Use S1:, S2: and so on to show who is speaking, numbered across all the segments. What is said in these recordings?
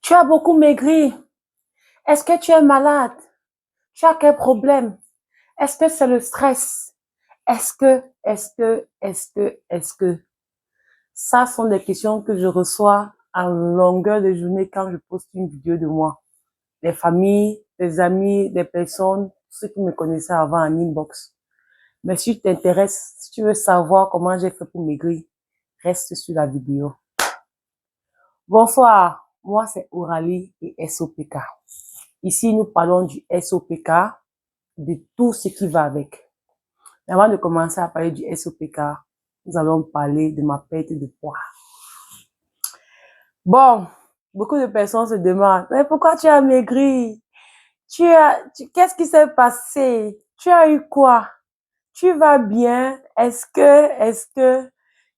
S1: Tu as beaucoup maigri. Est-ce que tu es malade? Tu as quel problème? Est-ce que c'est le stress? Est-ce que? Ça sont des questions que je reçois à longueur de journée quand je poste une vidéo de moi. Des familles, des amis, des personnes, ceux qui me connaissaient avant en inbox. Mais si tu t'intéresses, si tu veux savoir comment j'ai fait pour maigrir, reste sur la vidéo. Bonsoir, moi c'est Aurélie et SOPK. Ici, nous parlons du SOPK, de tout ce qui va avec. Mais avant de commencer à parler du SOPK, nous allons parler de ma perte de poids. Bon, beaucoup de personnes se demandent, mais pourquoi tu as maigri? Qu'est-ce qui s'est passé? Tu as eu quoi? Tu vas bien? Et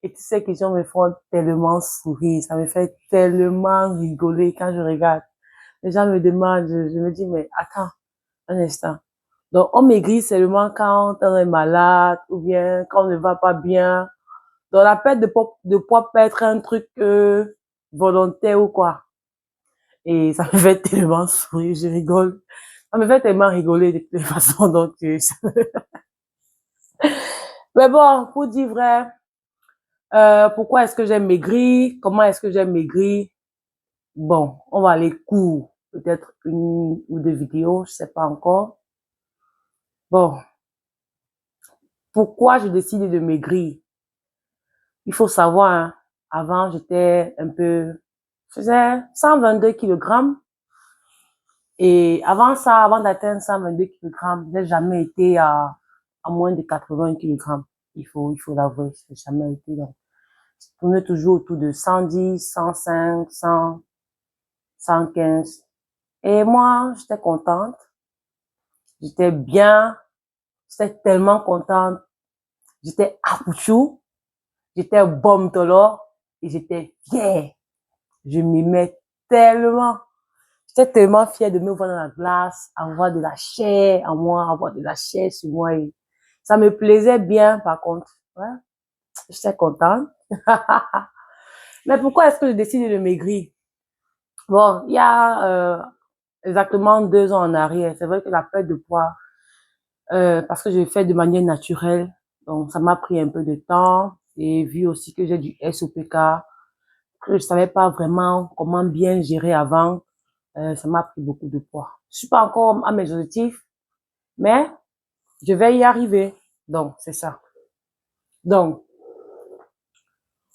S1: toutes ces questions me font tellement sourire, ça me fait tellement rigoler quand je regarde. Les gens me demandent, je me dis, mais attends, un instant. Donc, on maigrit seulement quand on est malade ou bien quand on ne va pas bien. Donc, la perte de poids peut être un truc volontaire ou quoi. Et ça me fait tellement sourire, je rigole. Ça me fait tellement rigoler de toutes les façons. Donc, mais bon, pour dire vrai, pourquoi est-ce que j'ai maigri? Comment est-ce que j'ai maigri? Bon, on va aller court. Peut-être une ou deux vidéos, je sais pas encore. Bon, pourquoi j'ai décidé de maigrir? Il faut savoir, hein, avant, j'étais je faisais 122 kg. Et avant ça, avant d'atteindre 122 kg, j'ai jamais été à moins de 80 kg. Il faut l'avouer, j'ai jamais été donc. Je tournais toujours autour de 110, 105, 100, 115. Et moi, j'étais contente. J'étais bien. J'étais tellement contente. J'étais apouchou. J'étais bom tolo. Et j'étais fière. Je m'aimais tellement. J'étais tellement fière de me voir dans la glace, avoir de la chair en moi, avoir de la chair sur moi. Et ça me plaisait bien, par contre. Ouais. J'étais contente. Mais pourquoi est-ce que j'ai décidé de maigrir? Bon, il y a exactement 2 ans en arrière, c'est vrai que la perte de poids, parce que je le fais de manière naturelle, donc ça m'a pris un peu de temps. Et vu aussi que j'ai du SOPK, que je savais pas vraiment comment bien gérer avant, ça m'a pris beaucoup de poids. Je suis pas encore à mes objectifs, mais je vais y arriver. Donc, c'est ça. Donc,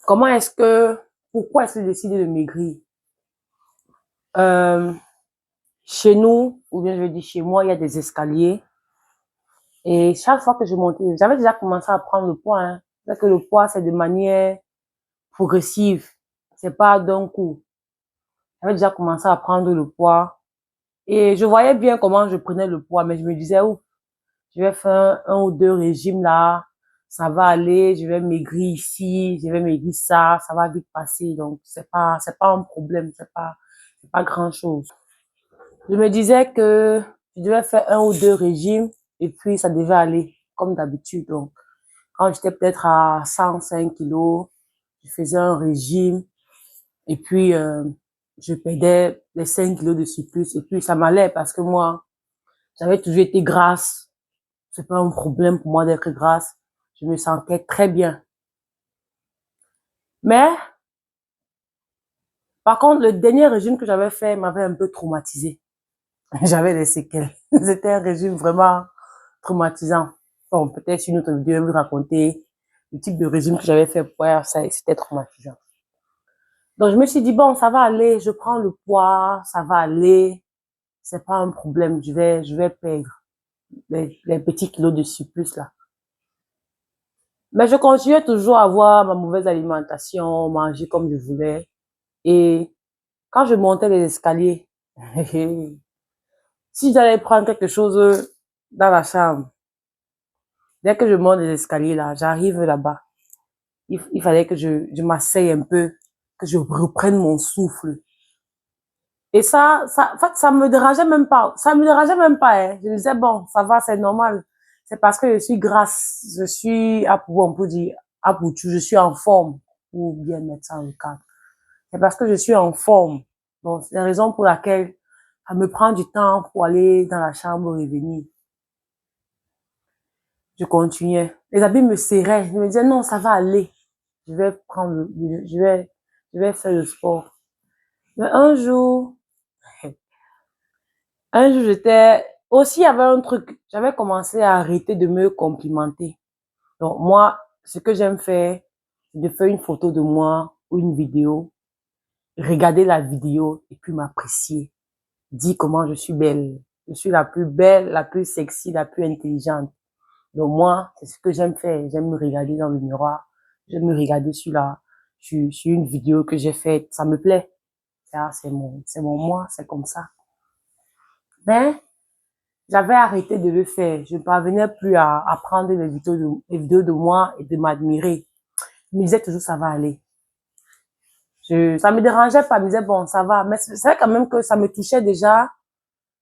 S1: pourquoi est-ce que j'ai décidé de maigrir? Euh, Chez nous, ou bien je vais dire chez moi, il y a des escaliers. Et chaque fois que je montais, j'avais déjà commencé à prendre le poids, hein. C'est que le poids, c'est de manière progressive. C'est pas d'un coup. J'avais déjà commencé à prendre le poids. Et je voyais bien comment je prenais le poids, mais je me disais, oh, je vais faire un ou deux régimes là, ça va aller, je vais maigrir ici, je vais maigrir ça va vite passer. Donc, c'est pas un problème, c'est pas grand chose. Je me disais que je devais faire un ou deux régimes et puis ça devait aller comme d'habitude. Donc, quand j'étais peut-être à 105 kilos, je faisais un régime et puis je perdais les 5 kilos de surplus et puis ça m'allait parce que moi, j'avais toujours été grasse. C'est pas un problème pour moi d'être grasse. Je me sentais très bien. Mais, par contre, le dernier régime que j'avais fait m'avait un peu traumatisé. J'avais des séquelles. C'était un régime vraiment traumatisant. Bon, peut-être une autre vidéo, je vais vous raconter le type de régime que j'avais fait pour ça, c'était traumatisant. Donc, je me suis dit, bon, ça va aller, je prends le poids, ça va aller, c'est pas un problème, je vais perdre les petits kilos de surplus là. Mais je continuais toujours à avoir ma mauvaise alimentation, manger comme je voulais. Et quand je montais les escaliers, si j'allais prendre quelque chose dans la chambre, dès que je monte les escaliers là, j'arrive là-bas. Il fallait que je m'asseye un peu, que je reprenne mon souffle. Et en fait, ça me dérangeait même pas. Ça me dérangeait même pas, hein. Je me disais, bon, ça va, c'est normal. C'est parce que je suis grasse, je suis, on peut dire, je suis en forme, ou bien mettre ça en cadre. C'est parce que je suis en forme. Donc, c'est la raison pour laquelle ça me prend du temps pour aller dans la chambre et venir. Je continuais. Les habits me serraient. Je me disais, non, ça va aller. Je vais prendre, je vais faire le sport. Mais un jour, j'étais, aussi, il y avait un truc. J'avais commencé à arrêter de me complimenter. Donc, moi, ce que j'aime faire, c'est de faire une photo de moi ou une vidéo, regarder la vidéo et puis m'apprécier. Dire comment je suis belle. Je suis la plus belle, la plus sexy, la plus intelligente. Donc moi, c'est ce que j'aime faire. J'aime me regarder dans le miroir. J'aime me regarder sur une vidéo que j'ai faite. Ça me plaît. Ça, c'est mon moi, c'est comme ça. Mais, j'avais arrêté de le faire. Je ne parvenais plus à prendre les vidéos de moi et de m'admirer. Je me disais toujours, ça va aller. Ça me dérangeait pas. Je me disais, bon, ça va. Mais c'est vrai quand même que ça me touchait déjà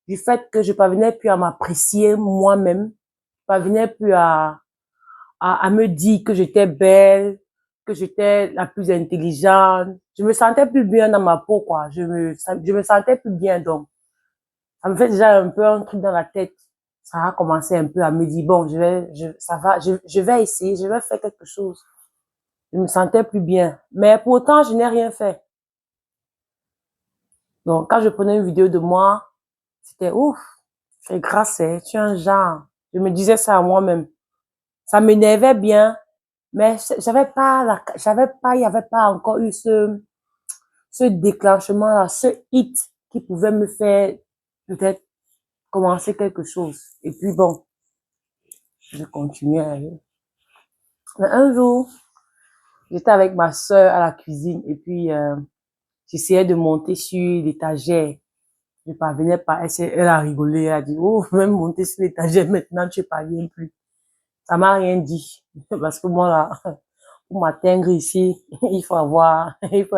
S1: du fait que je parvenais plus à m'apprécier moi-même. Je parvenais plus à me dire que j'étais belle, que j'étais la plus intelligente. Je me sentais plus bien dans ma peau, quoi. Je me sentais plus bien, donc. Ça me fait déjà un peu un truc dans la tête. Ça a commencé un peu à me dire, bon, ça va, je vais essayer, je vais faire quelque chose. Je me sentais plus bien. Mais pourtant, je n'ai rien fait. Donc, quand je prenais une vidéo de moi, c'était ouf, tu es grasse, hein, tu es un genre. Je me disais ça à moi-même. Ça m'énervait bien, mais il y avait pas encore eu ce déclenchement-là, ce hit qui pouvait me faire peut-être commencer quelque chose. Et puis bon, je continuais. Mais un jour, j'étais avec ma sœur à la cuisine et puis j'essayais de monter sur l'étagère. Je parvenais pas. Elle a rigolé, elle a dit, oh, même monter sur l'étagère maintenant, tu parviens plus. Ça m'a rien dit. Parce que moi, là, pour m'atteindre ici, il faut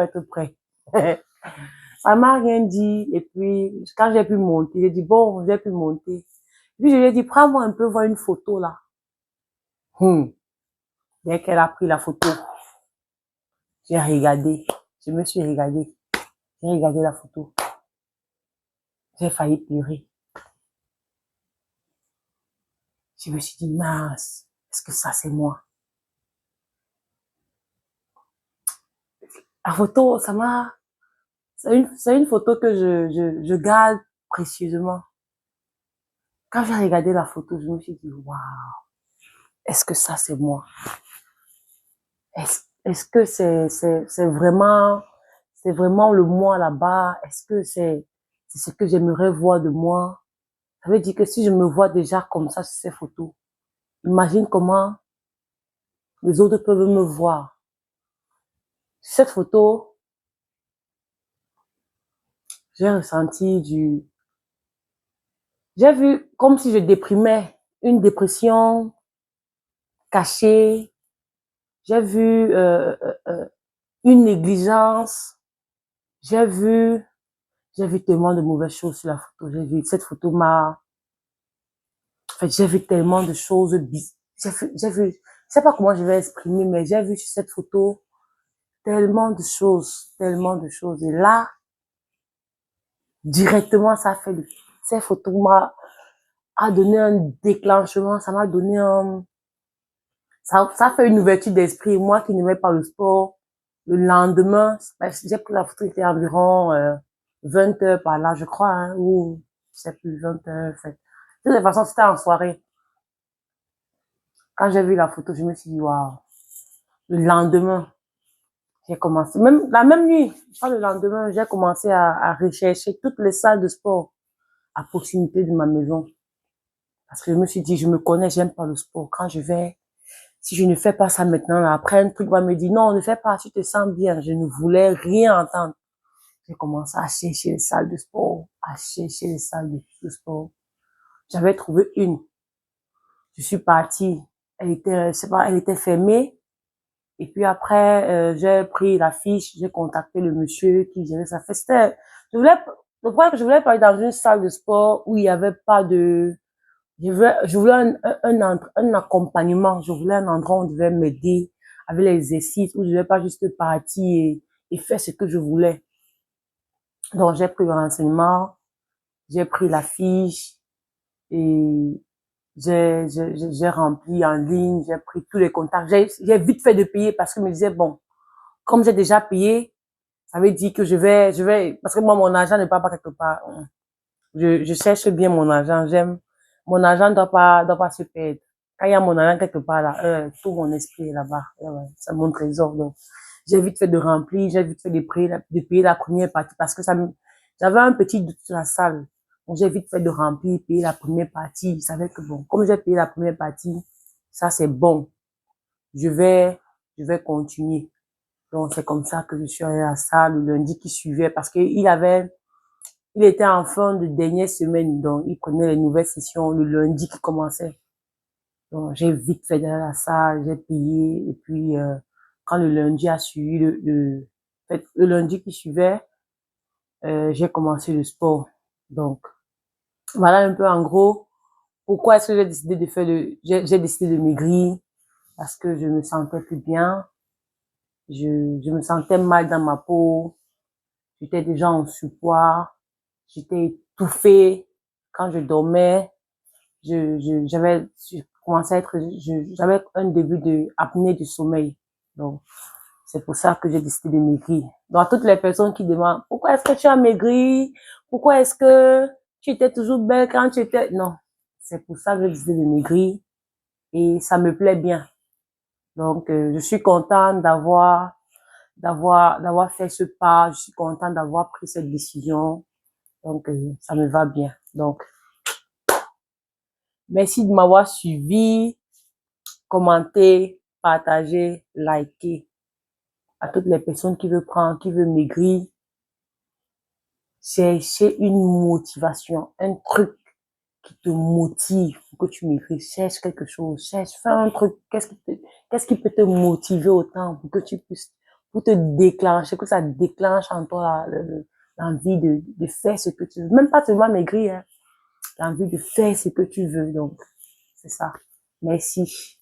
S1: être prêt. Ça m'a rien dit. Et puis, quand j'ai pu monter, j'ai dit, bon, j'ai pu monter. Puis, je lui ai dit, prends-moi un peu, voir une photo, là. Dès qu'elle a pris la photo, j'ai regardé. Je me suis regardée. J'ai regardé la photo. J'ai failli pleurer. Je me suis dit, mince, est-ce que ça, c'est moi? La photo, c'est une photo que je garde précieusement. Quand j'ai regardé la photo, je me suis dit, waouh, est-ce que ça, c'est moi? Est-ce que c'est vraiment le moi là-bas? Est-ce que c'est ce que j'aimerais voir de moi? Ça veut dire que si je me vois déjà comme ça sur ces photos, imagine comment les autres peuvent me voir. Sur cette photo, j'ai ressenti j'ai vu comme si je déprimais, une dépression cachée. J'ai vu une négligence. J'ai vu, j'ai vu tellement de mauvaises choses sur la photo. Cette photo en fait, j'ai vu tellement de choses je sais pas comment je vais exprimer, mais j'ai vu sur cette photo tellement de choses, tellement de choses. Et là, directement, cette photo a donné un déclenchement, ça m'a donné ça fait une ouverture d'esprit. Moi qui n'aimais pas le sport, le lendemain, j'ai pris la photo, il était environ 20 heures par là, je crois, hein, ou je sais plus, 20 heures. Fait. De toute façon, c'était en soirée. Quand j'ai vu la photo, je me suis dit, waouh. Le lendemain, j'ai commencé, même la même nuit, pas le lendemain, j'ai commencé à rechercher toutes les salles de sport à proximité de ma maison. Parce que je me suis dit, je me connais, j'aime pas le sport. Si je ne fais pas ça maintenant, là, après un truc va me dire, non, ne fais pas, tu te sens bien. Je ne voulais rien entendre. J'ai commencé à chercher les salles de sport, à chercher les salles de sport. J'avais trouvé une. Je suis partie. Je sais pas, elle était fermée. Et puis après, j'ai pris la fiche, j'ai contacté le monsieur qui gérait ça. Le problème que je voulais pas aller dans une salle de sport où il y avait pas de, je voulais un accompagnement. Je voulais un endroit où on devait m'aider avec les exercices, où je ne devais pas juste partir et faire ce que je voulais. Donc, j'ai pris le renseignement, j'ai pris la fiche et j'ai rempli en ligne, j'ai pris tous les contacts. J'ai vite fait de payer parce que je me disais, bon, comme j'ai déjà payé, ça veut dire que parce que moi, mon argent ne part pas quelque part. Je cherche bien mon argent, mon argent doit pas se perdre. Quand il y a mon argent quelque part là, tout mon esprit est là-bas. Ouais, c'est mon trésor. Donc, j'ai vite fait de remplir, j'ai vite fait de payer la première partie parce que j'avais un petit doute sur la salle. Donc, j'ai vite fait de remplir, payer la première partie. Je savais que bon, comme j'ai payé la première partie, ça c'est bon. Je vais, je vais continuer. Donc, c'est comme ça que je suis allée à la salle le lundi qui suivait parce il était en fin de dernière semaine, donc il prenait les nouvelles sessions le lundi qui commençait. Donc, j'ai vite fait d'aller à la salle, j'ai payé, et puis, quand le lundi a suivi, le lundi qui suivait, j'ai commencé le sport. Donc, voilà un peu en gros, pourquoi est-ce que j'ai décidé de faire j'ai décidé de maigrir, parce que je me sentais plus bien, je me sentais mal dans ma peau, j'étais déjà en surpoids, j'étais étouffée quand je dormais, je commençais à j'avais un début de apnée du sommeil. Donc, c'est pour ça que j'ai décidé de maigrir. Donc, toutes les personnes qui demandent, pourquoi est-ce que tu as maigri? Pourquoi est-ce que tu étais toujours belle quand tu étais, non. C'est pour ça que j'ai décidé de maigrir et ça me plaît bien. Donc, je suis contente d'avoir fait ce pas. Je suis contente d'avoir pris cette décision. Donc, ça me va bien. Donc, merci de m'avoir suivi. Commentez, partagez, likez. À toutes les personnes qui veulent prendre, qui veulent maigrir, cherchez une motivation, un truc qui te motive pour que tu maigris. Cherche quelque chose, fais un truc. Qu'est-ce qui peut te motiver autant pour que tu puisses, pour te déclencher, que ça déclenche en toi l'envie de faire ce que tu veux. Même pas seulement maigrir, hein. L'envie de faire ce que tu veux. Donc, c'est ça. Merci.